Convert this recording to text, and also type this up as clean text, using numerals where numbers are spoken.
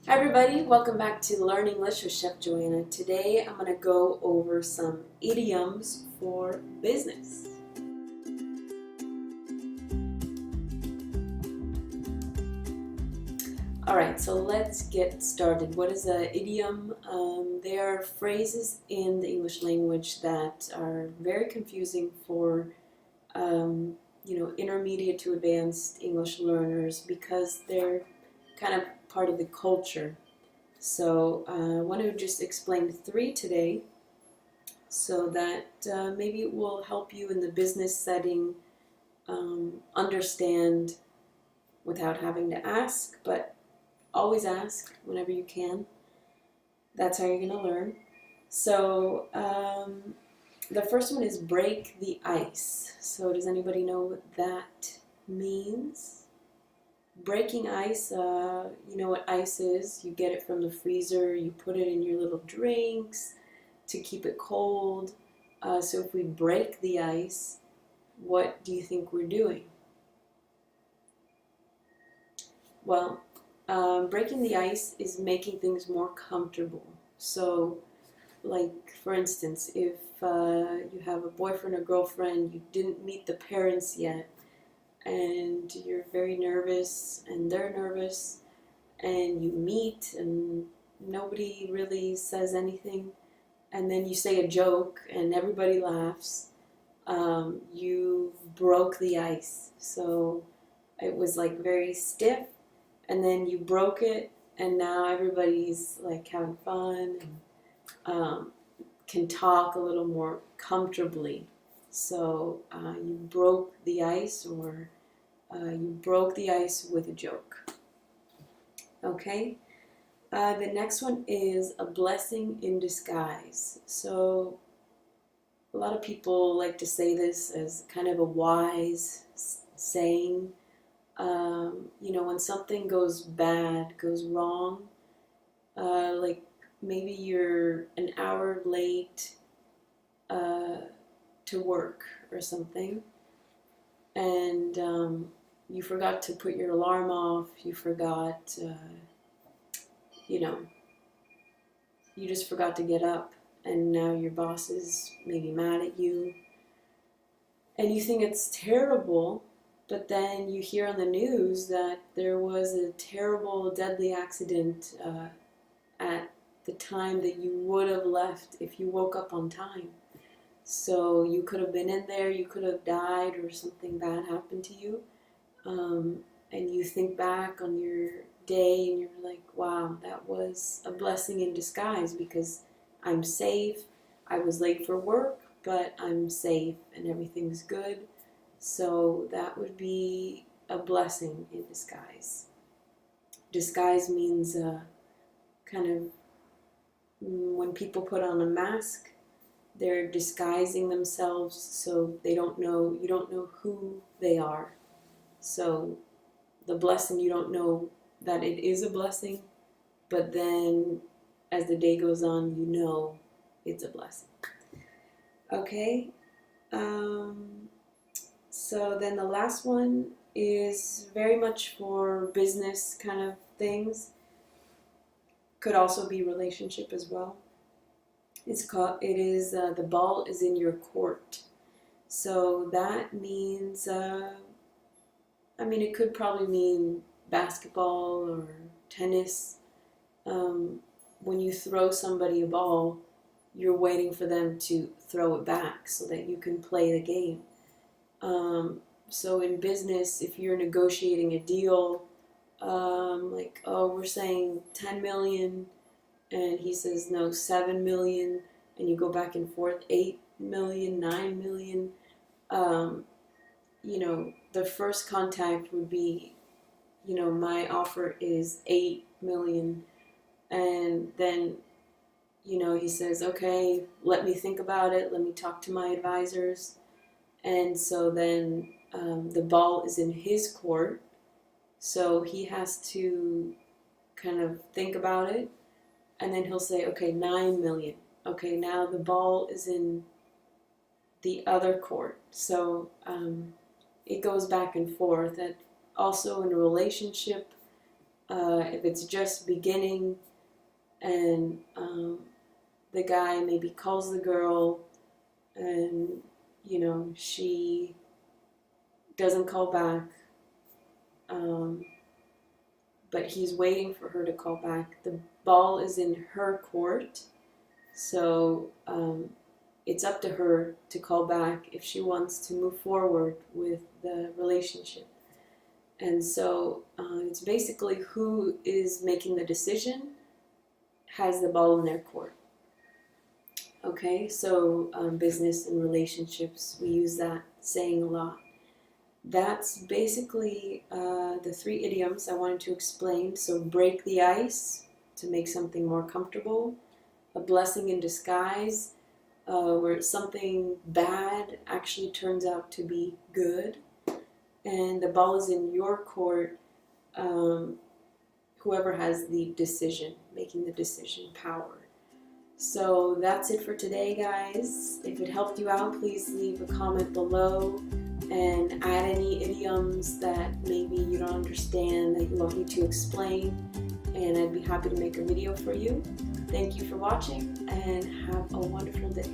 Hi everybody, welcome back to Learn English with Chef Joanna. Today I'm going to go over some idioms for business. Alright, so let's get started. What is an idiom? They are phrases in the English language that are very confusing for intermediate to advanced English learners because they're kind of part of the culture. So I want to just explain three today so that maybe it will help you in the business setting understand without having to ask, but always ask whenever you can. That's how you're going to learn. So the first one is break the ice. So does anybody know what that means? Breaking ice, you know what ice is. You get it from the freezer, you put it in your little drinks to keep it cold. So if we break the ice, what do you think we're doing? Well, breaking the ice is making things more comfortable. So, like for instance, if you have a boyfriend or girlfriend, you didn't meet the parents yet, and you're very nervous and they're nervous, and you meet and nobody really says anything, and then you say a joke and everybody laughs, you broke the ice. So it was like very stiff, and then you broke it, and now everybody's like having fun and can talk a little more comfortably. So you broke the ice, or you broke the ice with a joke. Okay? The next one is a blessing in disguise. So a lot of people like to say this as kind of a wise saying. When something goes bad, goes wrong, like maybe you're an hour late to work or something, and you forgot to put your alarm off, you forgot, you just forgot to get up, and now your boss is maybe mad at you, and you think it's terrible, but then you hear on the news that there was a terrible, deadly accident at the time that you would have left if you woke up on time. So you could have been in there, you could have died, or something bad happened to you. And you think back on your day and you're like, wow, that was a blessing in disguise because I'm safe. I was late for work, but I'm safe and everything's good. So that would be a blessing in disguise. Disguise means kind of when people put on a mask, they're disguising themselves so you don't know who they are. So the blessing, you don't know that it is a blessing, but then as the day goes on, you know it's a blessing. Okay? So then the last one is very much for business kind of things. Could also be relationship as well. The ball is in your court. So that means, it could probably mean basketball or tennis. When you throw somebody a ball, you're waiting for them to throw it back so that you can play the game. So in business, if you're negotiating a deal, we're saying 10 million, and he says no, 7 million, and you go back and forth, 8 million, 9 million. The first contact would be, my offer is 8 million, and then, he says, okay, let me think about it, let me talk to my advisors, and so then the ball is in his court, so he has to kind of think about it, and then he'll say, okay, 9 million. Okay, now the ball is in the other court. So it goes back and forth. And also in a relationship, If it's just beginning and the guy maybe calls the girl and, you know, she doesn't call back, but he's waiting for her to call back. The ball is in her court, so it's up to her to call back if she wants to move forward with the relationship. And so it's basically who is making the decision has the ball in their court. Okay, so business and relationships, we use that saying a lot. That's basically the 3 idioms I wanted to explain. So break the ice, to make something more comfortable. A blessing in disguise, where something bad actually turns out to be good. And the ball is in your court, whoever has the decision, making the decision power. So that's it for today, guys. If it helped you out, please leave a comment below and add any idioms that maybe you don't understand that you want me to explain, and I'd be happy to make a video for you. Thank you for watching and have a wonderful day.